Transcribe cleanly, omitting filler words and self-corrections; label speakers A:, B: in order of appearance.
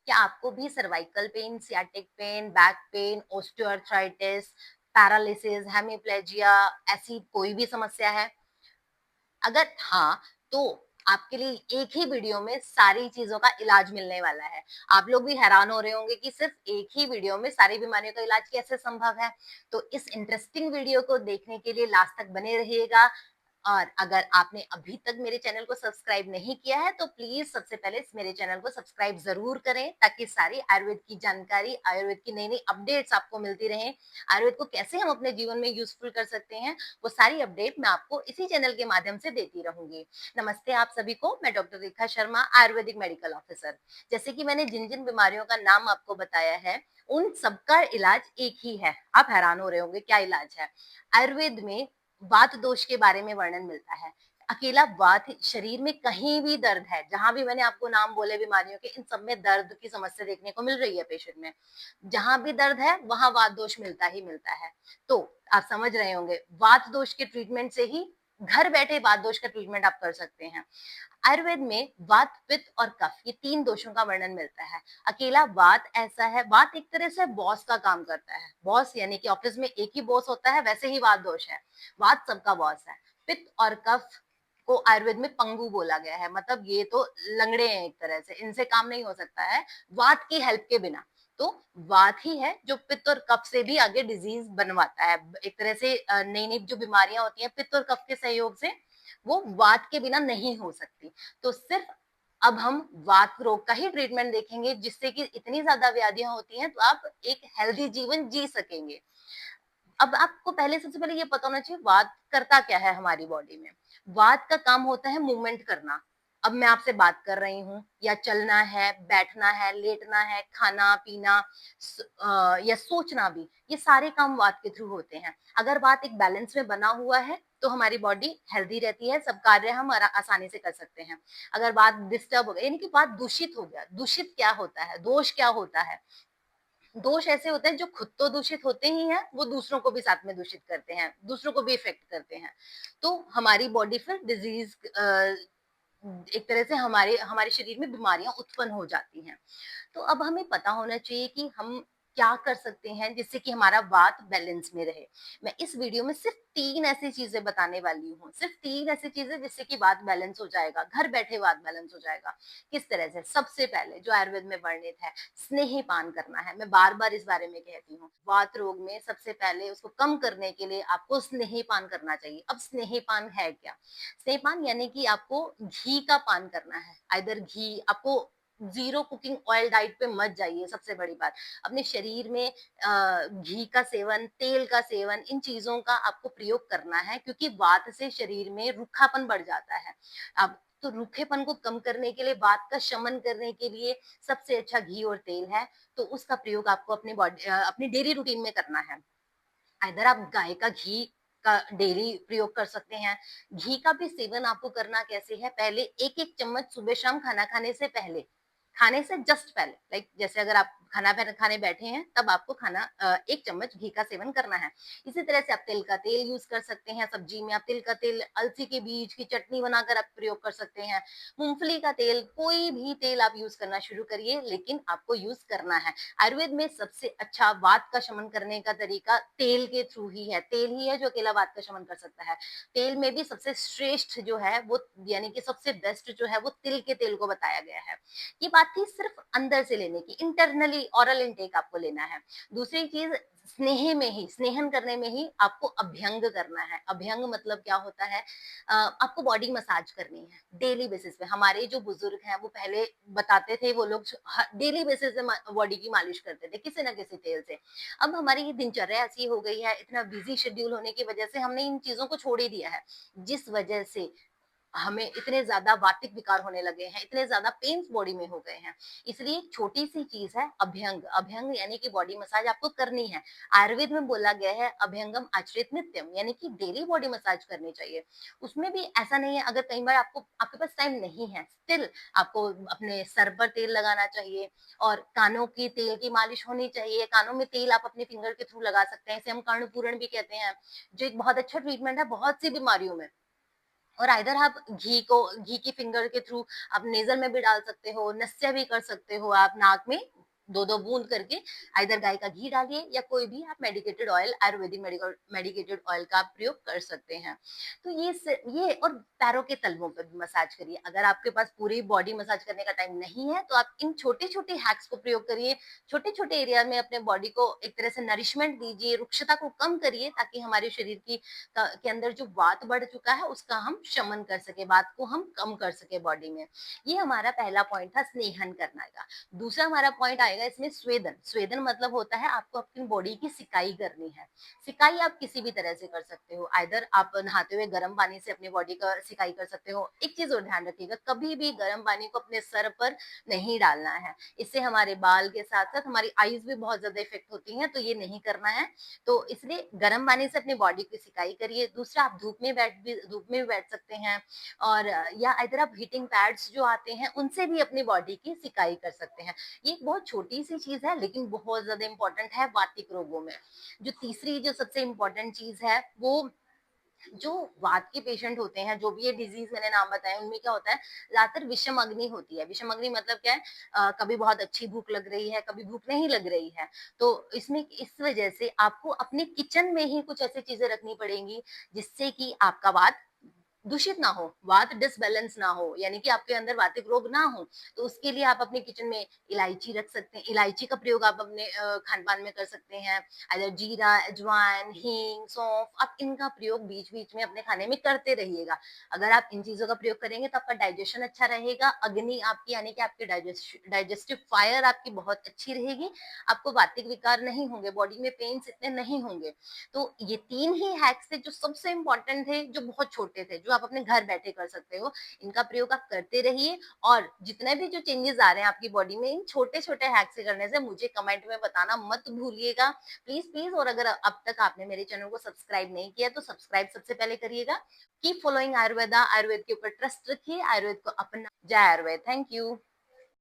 A: क्या आपको भी cervical pain, sciatic pain, back pain, osteoarthritis, paralysis, hemiplegia ऐसी कोई भी समस्या है? अगर हाँ, तो आपके लिए एक ही वीडियो में सारी चीजों का इलाज मिलने वाला है। आप लोग भी हैरान हो रहे होंगे कि सिर्फ एक ही वीडियो में सारी बीमारियों का इलाज कैसे संभव है। तो इस इंटरेस्टिंग वीडियो को देखने के लिए लास्ट तक बने रहिएगा। और अगर आपने अभी तक मेरे चैनल को सब्सक्राइब नहीं किया है तो प्लीज सबसे पहले मेरे चैनल को सब्सक्राइब जरूर करें, ताकि सारी आयुर्वेद की जानकारी, आयुर्वेद की नई नई अपडेट्स आपको मिलती रहे। आयुर्वेद को कैसे हम अपने जीवन में यूजफुल कर सकते हैं, वो सारी अपडेट मैं आपको इसी चैनल के माध्यम से देती रहूंगी। नमस्ते आप सभी को, मैं doctor Rekha Sharma, Ayurvedic medical officer. जैसे कि मैंने जिन जिन बीमारियों का नाम आपको बताया है, उन सबका इलाज एक ही है। आप हैरान हो रहे होंगे क्या इलाज है। आयुर्वेद में वात दोष के बारे में वर्णन मिलता है। अकेला वात, शरीर में कहीं भी दर्द है, जहां भी मैंने आपको नाम बोले बीमारियों के, इन सब में दर्द की समस्या देखने को मिल रही है पेशेंट में। जहां भी दर्द है वहां वात दोष मिलता ही मिलता है। तो आप समझ रहे होंगे, वात दोष के ट्रीटमेंट से ही घर बैठे वात दोष का ट्रीटमेंट आप कर सकते हैं। आयुर्वेद में वात, पित्त और कफ, ये तीन दोषों का वर्णन मिलता है। अकेला वात ऐसा है, वात एक तरह से बॉस का काम करता है। बॉस यानी कि ऑफिस में एक ही बॉस होता है, वैसे ही वात दोष है। वात सबका बॉस है। पित्त और कफ को आयुर्वेद में पंगु बोला गया है, मतलब ये तो लंगड़े हैं एक तरह से, इनसे काम नहीं हो सकता है वात की हेल्प के बिना। तो वात ही है जो पित्त और कफ से भी आगे डिजीज बनवाता है। एक तरह से नई नई जो बीमारियां होती हैं पित्त और कफ के सहयोग से, वो वात के बिना नहीं हो सकती। तो सिर्फ अब हम वात रोग का ही ट्रीटमेंट देखेंगे, जिससे कि इतनी ज्यादा व्याधियां होती हैं तो आप एक हेल्दी जीवन जी सकेंगे। अब आपको पहले, सबसे पहले ये पता होना चाहिए वात करता क्या है हमारी बॉडी में। वात का काम होता है मूवमेंट करना। अब मैं आपसे बात कर रही हूँ, या चलना है, बैठना है, लेटना है, खाना पीना, या सोचना भी, ये सारे काम वात के थ्रू होते हैं। अगर वात एक बैलेंस में बना हुआ है तो हमारी बॉडी हेल्दी रहती है, सब कार्य हम आसानी से कर सकते हैं। अगर वात डिस्टर्ब हो गया, यानी कि वात दूषित हो गया, दूषित क्या होता है, दोष क्या होता है। दोष ऐसे होते हैं जो खुद तो दूषित होते ही हैं, वो दूसरों को भी साथ में दूषित करते हैं, दूसरों को भी इफेक्ट करते हैं। तो हमारी बॉडी फिर डिजीज, एक तरह से हमारे हमारे शरीर में बीमारियां उत्पन्न हो जाती हैं। तो अब हमें पता होना चाहिए कि हम क्या कर सकते हैं जिससे कि हमारा वात बैलेंस में रहे। मैं इस वीडियो में सिर्फ 3 ऐसी चीजें बताने वाली हूँ, सिर्फ 3 ऐसी चीजें जिससे कि वात बैलेंस हो जाएगा, घर बैठे वात बैलेंस हो जाएगा। किस तरह से? सबसे पहले जो आयुर्वेद में वर्णित है, स्नेही पान करना है। मैं बार बार इस बारे में कहती हूँ, वात रोग में सबसे पहले उसको कम करने के लिए आपको स्नेही पान करना चाहिए। अब स्नेही पान है क्या? स्नेही पान यानी कि आपको घी का पान करना है। आइदर घी, आपको जीरो कुकिंग ऑयल डाइट पे मत जाइए। सबसे बड़ी बात, अपने शरीर में घी का सेवन, तेल का सेवन, इन चीजों का आपको प्रयोग करना है, क्योंकि वात से शरीर में रूखापन बढ़ जाता है। अब तो रूखेपन को कम करने के लिए, वात का शमन करने के लिए सबसे अच्छा घी और तेल है। तो उसका प्रयोग आपको अपनी बॉडी, अपनी डेली रूटीन में करना है। इधर आप गाय का घी का डेली प्रयोग कर सकते हैं। घी का भी सेवन आपको करना कैसे है, पहले एक एक चम्मच सुबह शाम खाना खाने से पहले, खाने से जस्ट पहले, लाइक जैसे अगर आप खाना खाने बैठे हैं तब आपको खाना, एक चम्मच घी का सेवन करना है। इसी तरह से आप तिल का तेल यूज कर सकते हैं। सब्जी में आप तिल का तेल, अलसी के बीज की चटनी बनाकर आप प्रयोग कर सकते हैं। मूंगफली का तेल, कोई भी तेल आप यूज करना शुरू करिए, लेकिन आपको यूज करना है। आयुर्वेद में सबसे अच्छा वात का शमन करने का तरीका तेल के थ्रू ही है। तेल ही है जो अकेला वात का शमन कर सकता है। तेल में भी सबसे श्रेष्ठ जो है वो, यानी कि सबसे बेस्ट जो है वो तिल के तेल को बताया गया है। ये बात थी सिर्फ अंदर से लेने की, इंटरनली ऑरल इनटेक आपको लेना है। दूसरी चीज, स्नेह में ही, स्नेहन करने में ही आपको अभ्यंग करना है। अभ्यंग मतलब क्या होता है, आपको बॉडी मसाज करनी है डेली बेसिस पे। हमारे जो बुजुर्ग हैं वो पहले बताते थे, वो लोग डेली बेसिस पे बॉडी की मालिश करते थे किसी ना किसी तेल से। अब हमारी ये दिनचर्या ऐसी हो गई है, इतना बिजी शेड्यूल होने की वजह से हमने इन चीजों को छोड़ ही दिया है, जिस वजह से हमें इतने ज्यादा वातिक विकार होने लगे हैं, इतने ज्यादा पेन्स बॉडी में हो गए हैं। इसलिए एक छोटी सी चीज है अभ्यंग। अभ्यंग यानी कि बॉडी मसाज आपको करनी है। आयुर्वेद में बोला गया है अभ्यंगम आचरित नित्यम, यानी कि डेली बॉडी मसाज करनी चाहिए। उसमें भी ऐसा नहीं है, अगर कई बार आपको, आपके पास टाइम नहीं है, स्टिल आपको अपने सर पर तेल लगाना चाहिए, और कानों की तेल की मालिश होनी चाहिए। कानों में तेल आप अपने फिंगर के थ्रू लगा सकते हैं, इसे हम कर्णपूरण भी कहते हैं, जो एक बहुत अच्छा ट्रीटमेंट है बहुत सी बीमारियों में। और आइदर आप घी की फिंगर के थ्रू आप नेजल में भी डाल सकते हो, नस्य भी कर सकते हो आप नाक में 2-2 बूंद करके, आइदर गाय का घी डालिए या कोई भी आप medicated oil, Ayurvedic medicated oil का आप प्रयोग कर सकते हैं। तो ये और पैरों के तलवों पे भी मसाज करिए। अगर आपके पास पूरी बॉडी मसाज करने का टाइम नहीं है, तो आप इन छोटे-छोटे हैक्स को प्रयोग करिए। छोटे-छोटे एरिया में अपने बॉडी को एक तरह से नरिशमेंट दीजिए, रुक्षता को कम करिए ताकि हमारे शरीर के अंदर जो वात बढ़ चुका है उसका हम शमन कर सके, वात को हम कम कर सके बॉडी में। ये हमारा पहला पॉइंट था स्नेहन करना का। दूसरा हमारा पॉइंट आएगा इसमें स्वेदन। स्वेदन मतलब होता है आपको अपनी बॉडी की सिकाई करनी है। सिकाई आप किसी भी तरह से कर सकते हो, आइदर आप नहाते हुए गर्म पानी से अपनी बॉडी का सिकाई कर सकते हो। एक चीज और ध्यान रखिएगा, कभी भी गर्म पानी को अपने सर पर नहीं डालना है, इससे हमारे बाल के साथ साथ हमारी आईज भी बहुत ज्यादा इफेक्ट होती हैं, तो ये नहीं करना है। तो इसलिए गर्म पानी से अपनी बॉडी की सिकाई करिए। दूसरा, आप धूप में भी बैठ सकते हैं, और या इधर आप हीटिंग पैड्स जो आते हैं उनसे भी अपनी बॉडी की सिकाई कर सकते हैं। ये एक बहुत छोटी सी चीज है लेकिन बहुत ज्यादा इंपॉर्टेंट है वातिक रोगों में। जो तीसरी जो सबसे इम्पोर्टेंट चीज है, वो जो वात के पेशेंट होते हैं, जो भी ये डिजीज मैंने नाम बताया, उनमें क्या होता है, ज्यादातर विषम अग्नि होती है। विषम अग्नि मतलब क्या है, कभी बहुत अच्छी भूख लग रही है, कभी भूख नहीं लग रही है। तो इसमें इस वजह से आपको अपने किचन में ही कुछ ऐसी चीजें रखनी पड़ेंगी जिससे कि आपका वात दूषित ना हो, वात डिसबैलेंस ना हो, यानी कि आपके अंदर वातिक रोग ना हो। तो उसके लिए आप अपने किचन में इलायची रख सकते हैं। इलायची का प्रयोग आप अपने खान पान में कर सकते हैं। अगर जीरा, अजवाइन, हींग, सौंफ, आप इनका प्रयोग बीच बीच में अपने खाने में करते रहिएगा। अगर आप इन चीजों का प्रयोग करेंगे तो आपका डाइजेशन अच्छा रहेगा, अग्नि आपकी यानी कि आपके डाइजेस्टिव फायर आपकी बहुत अच्छी रहेगी, आपको वातिक विकार नहीं होंगे, बॉडी में पेन्स इतने नहीं होंगे। तो ये 3 ही हैक्स थे जो सबसे इम्पोर्टेंट थे, जो बहुत छोटे थे, जो आप अपने घर बैठे कर सकते हो। इनका प्रयोग आप करते रहिए, और जितने भी जो चेंजेस आ रहे हैं आपकी बॉडी में इन छोटे-छोटे हैक्स से करने से मुझे कमेंट में बताना मत भूलिएगा। प्लीज़, प्लीज़, और अगर अब तक आपने मेरे चैनल को सब्सक्राइब नहीं किया तो सब्सक्राइब सबसे पहले करिएगा। कीप फॉलोइंग आयुर्वेदा, आयुर्वेद के ऊपर ट्रस्ट रखिए, आयुर्वेद को अपना जय आयुर्वेद। Thank you.